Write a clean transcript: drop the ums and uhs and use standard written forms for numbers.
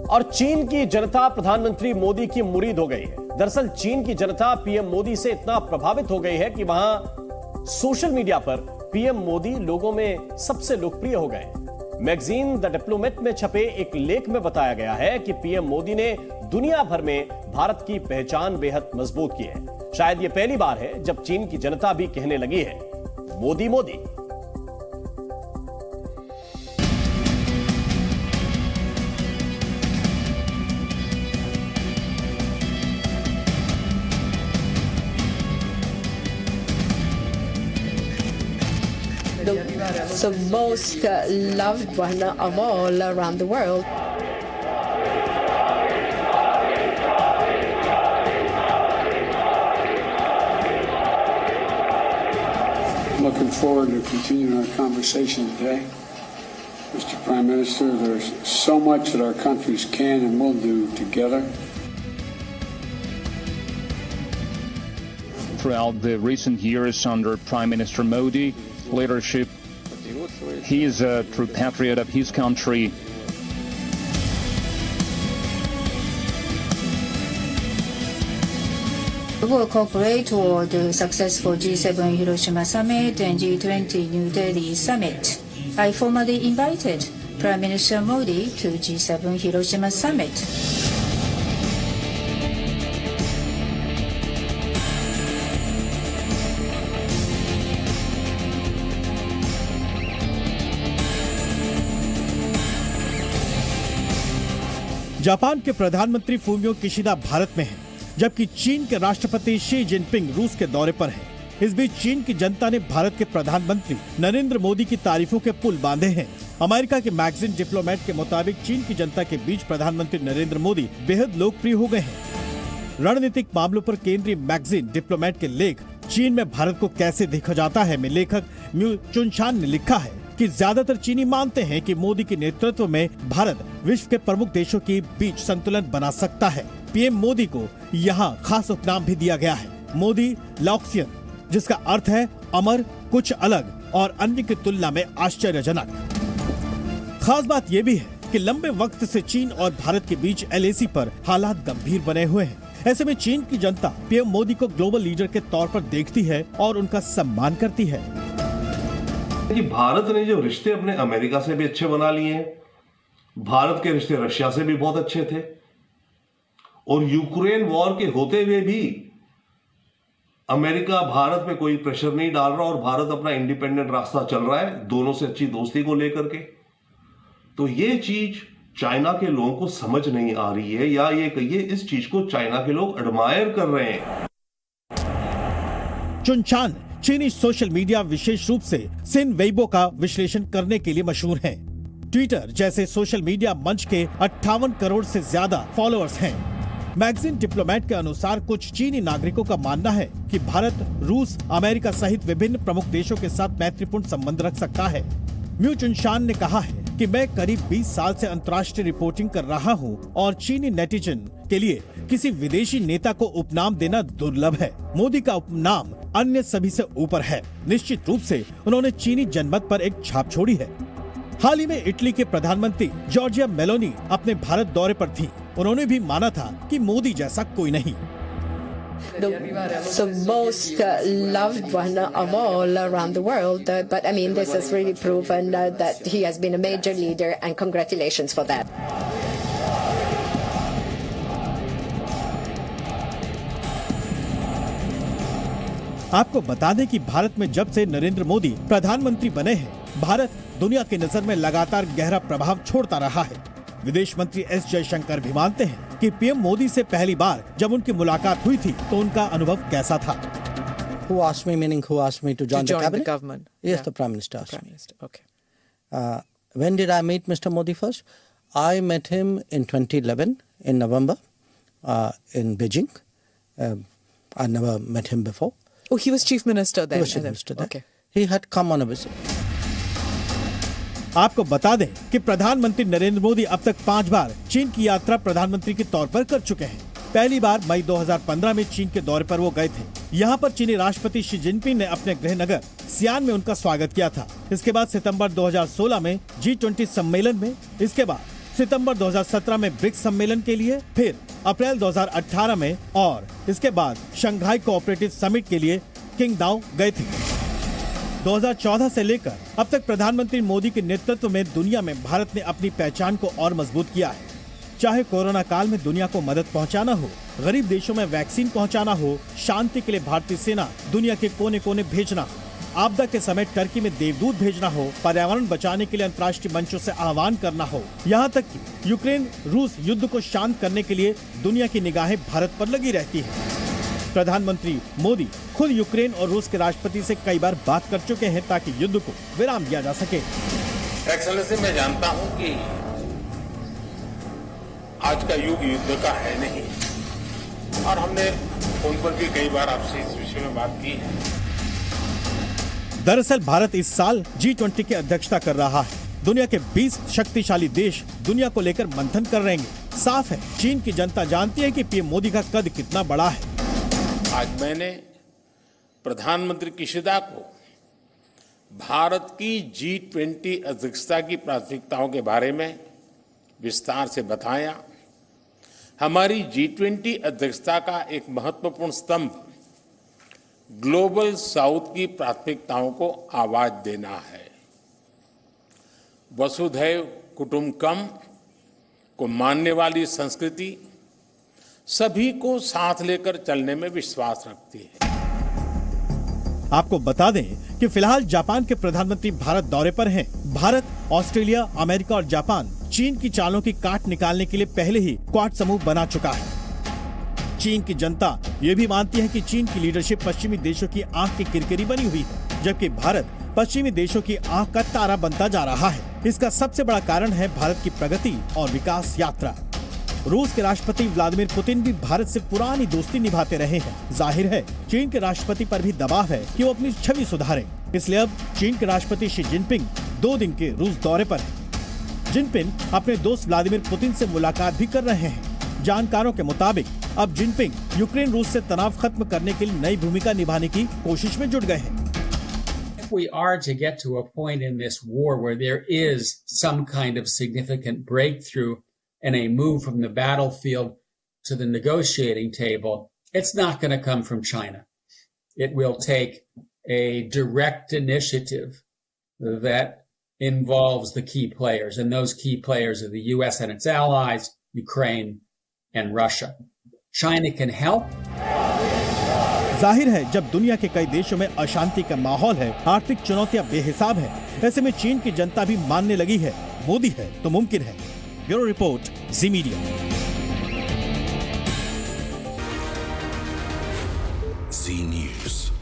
और चीन की जनता प्रधानमंत्री मोदी की मुरीद हो गई है। दरअसल चीन की जनता पीएम मोदी से इतना प्रभावित हो गई है कि वहां सोशल मीडिया पर पीएम मोदी लोगों में सबसे लोकप्रिय हो गए। मैगजीन द डिप्लोमेट में छपे एक लेख में बताया गया है कि पीएम मोदी ने दुनिया भर में भारत की पहचान बेहद मजबूत की है। शायद यह पहली बार है जब चीन की जनता भी कहने लगी है Modi Modi. The most loved one of all around the world. Looking forward to continuing our conversation today. Mr. Prime Minister, there's so much that our countries can and will do together. Throughout the recent years under Prime Minister Modi leadership, he is a true patriot of his country. We will cooperate toward the successful G7 Hiroshima Summit and G20 New Delhi Summit. I formally invited Prime Minister Modi to G7 Hiroshima Summit. Japan के प्रधानमंत्री Fumio Kishida Bharat में हैं, जबकि चीन के राष्ट्रपति Xi Jinping रूस के दौरे पर हैं। इस बीच चीन की जनता ने भारत के प्रधानमंत्री नरेंद्र मोदी की तारीफों के पुल बांधे हैं। अमेरिका के मैगजीन डिप्लोमेट के मुताबिक चीन की जनता के बीच प्रधानमंत्री नरेंद्र मोदी बेहद लोकप्रिय हो गए हैं। रणनीतिक मामलों पर केंद्रीय मैगजीन डिप्लोमेट के लेख चीन में भारत को कैसे देखा जाता है में लेखक म्यू चुनशान ने लिखा है कि ज्यादातर चीनी मानते हैं कि मोदी के नेतृत्व में भारत विश्व के प्रमुख देशों के बीच संतुलन बना सकता है। पीएम मोदी को यहाँ खास उपनाम भी दिया गया है, मोदी लॉक्सियन, जिसका अर्थ है अमर, कुछ अलग और अन्य की तुलना में आश्चर्यजनक। खास बात यह भी है कि लंबे वक्त से चीन और भारत के बीच एलएसी पर हालात गंभीर बने हुए हैं। ऐसे में चीन की जनता पीएम मोदी को ग्लोबल लीडर के तौर पर देखती है और उनका सम्मान करती है। कि भारत ने जो रिश्ते अपने अमेरिका से भी अच्छे बना लिए हैं, भारत के रिश्ते रशिया से भी बहुत अच्छे थे, और यूक्रेन वॉर के होते हुए भी अमेरिका भारत पे कोई प्रेशर नहीं डाल रहा और भारत अपना इंडिपेंडेंट रास्ता चल रहा है दोनों से अच्छी दोस्ती को लेकर के। तो ये चीज चाइना के लोगों को समझ नहीं आ रही है, या ये कहिए इस चीज को चाइना के लोग एडमायर कर रहे हैं। चुनचान चीनी सोशल मीडिया विशेष रूप से सिन वेइबो का विश्लेषण करने के लिए मशहूर हैं। ट्विटर जैसे सोशल मीडिया मंच के 58 करोड़ से ज्यादा फॉलोअर्स हैं। मैगजीन डिप्लोमेट के अनुसार कुछ चीनी नागरिकों का मानना है कि भारत रूस, अमेरिका सहित विभिन्न प्रमुख देशों के साथ मैत्रीपूर्ण संबंध रख सकता है। म्यू चुनशान ने कहा है कि मैं करीब 20 साल से अंतर्राष्ट्रीय रिपोर्टिंग कर रहा हूं और चीनी नेटिजन के लिए किसी विदेशी नेता को उपनाम देना दुर्लभ है। मोदी का उपनाम अन्य सभी से ऊपर है। निश्चित रूप से उन्होंने चीनी जनमत पर एक छाप छोड़ी है। हाल ही में इटली के प्रधानमंत्री जॉर्जिया मेलोनी अपने भारत दौरे पर थी। उन्होंने भी माना था कि मोदी जैसा कोई नहीं। The most loved one of all around the world, but I mean this has really proven that he has been a major leader, and congratulations for that. आपको बता दें कि भारत में जब से नरेंद्र मोदी प्रधानमंत्री बने हैं, भारत दुनिया की नजर में लगातार गहरा प्रभाव छोड़ता रहा है। विदेश मंत्री एस जयशंकर भी मानते हैं कि पीएम मोदी से पहली बार जब उनकी मुलाकात हुई थी तो उनका अनुभव कैसा था। Who asked me, meaning who asked me to join the cabinet? The government. Yes, Yeah. the Prime Minister asked Prime me. Minister. Okay. When did I meet Mr. Modi first? I met him in 2011 in November in Beijing. I never met him before. Oh, he was Chief Minister then. He was Chief Minister then. Okay. He had come on a visit. आपको बता दें कि प्रधानमंत्री नरेंद्र मोदी अब तक 5 बार चीन की यात्रा प्रधानमंत्री के तौर पर कर चुके हैं। पहली बार मई 2015 में चीन के दौरे पर वो गए थे। यहाँ पर चीनी राष्ट्रपति शी जिनपिंग ने अपने गृह नगर सियान में उनका स्वागत किया था। इसके बाद सितंबर 2016 में G20 सम्मेलन में, इसके बाद सितंबर 2017 में ब्रिक्स सम्मेलन के लिए, फिर अप्रैल 2018 में और इसके बाद शंघाई कोऑपरेटिव समिट के लिए किंगदाओ गए थे। 2014 से लेकर अब तक प्रधानमंत्री मोदी के नेतृत्व में दुनिया में भारत ने अपनी पहचान को और मजबूत किया है। चाहे कोरोना काल में दुनिया को मदद पहुंचाना हो, गरीब देशों में वैक्सीन पहुंचाना हो, शांति के लिए भारतीय सेना दुनिया के कोने कोने भेजना हो, आपदा के समय टर्की में देवदूत भेजना हो, पर्यावरण बचाने के लिए अंतर्राष्ट्रीय मंचों से आह्वान करना हो, यहाँ तक कि यूक्रेन रूस युद्ध को शांत करने के लिए दुनिया की निगाहें भारत पर लगी रहती है। प्रधानमंत्री मोदी खुद यूक्रेन और रूस के राष्ट्रपति से कई बार बात कर चुके हैं ताकि युद्ध को विराम दिया जा सके। एक्सेलेंसी, मैं जानता हूं कि आज का युग युद्ध का है नहीं, और हमने फोन पर भी कई बार आपसे इस विषय में बात की है। दरअसल भारत इस साल G20 की अध्यक्षता कर रहा है। दुनिया के 20 शक्तिशाली देश दुनिया को लेकर मंथन कर रहे हैं। साफ है, चीन की जनता जानती है कि पीएम मोदी का कद कितना बड़ा है। आज मैंने प्रधानमंत्री किशिदा को भारत की G20 अध्यक्षता की प्राथमिकताओं के बारे में विस्तार से बताया। हमारी G20 अध्यक्षता का एक महत्वपूर्ण स्तंभ ग्लोबल साउथ की प्राथमिकताओं को आवाज देना है। वसुधैव कुटुंबकम को मानने वाली संस्कृति सभी को साथ लेकर चलने में विश्वास रखती है। आपको बता दें कि फिलहाल जापान के प्रधानमंत्री भारत दौरे पर हैं। भारत, ऑस्ट्रेलिया, अमेरिका और जापान चीन की चालों की काट निकालने के लिए पहले ही क्वाड समूह बना चुका है। चीन की जनता ये भी मानती है कि चीन की लीडरशिप पश्चिमी देशों की आंख की किरकिरी बनी हुई है, जबकि भारत पश्चिमी देशों की आंख का तारा बनता जा रहा है। इसका सबसे बड़ा कारण है भारत की प्रगति और विकास यात्रा। रूस के राष्ट्रपति व्लादिमीर पुतिन भी भारत से पुरानी दोस्ती निभाते रहे हैं। जाहिर है चीन के राष्ट्रपति पर भी दबाव है कि वो अपनी छवि सुधारें। इसलिए अब चीन के राष्ट्रपति शी जिनपिंग 2 दिन के रूस दौरे पर हैं। जिनपिंग अपने दोस्त व्लादिमीर पुतिन से मुलाकात भी कर रहे हैं। जानकारों के मुताबिक अब जिनपिंग यूक्रेन रूस से तनाव खत्म करने के लिए नई भूमिका निभाने की कोशिश में जुट गए हैं। If we are to get to a point in this war where there is some kind of significant breakthrough and a move from the battlefield to the negotiating table, it's not going to come from China. It will take a direct initiative that involves the key players, and those key players are the US and its allies, Ukraine and Russia. China can help. जाहिर है जब दुनिया के कई देशों में अशांति का माहौल है, आर्थिक चुनौतियां बेहिसाब है, ऐसे में चीन की जनता भी मानने लगी है मोदी है तो मुमकिन है। ब्यूरो रिपोर्ट, जी मीडिया। जी न्यूज़।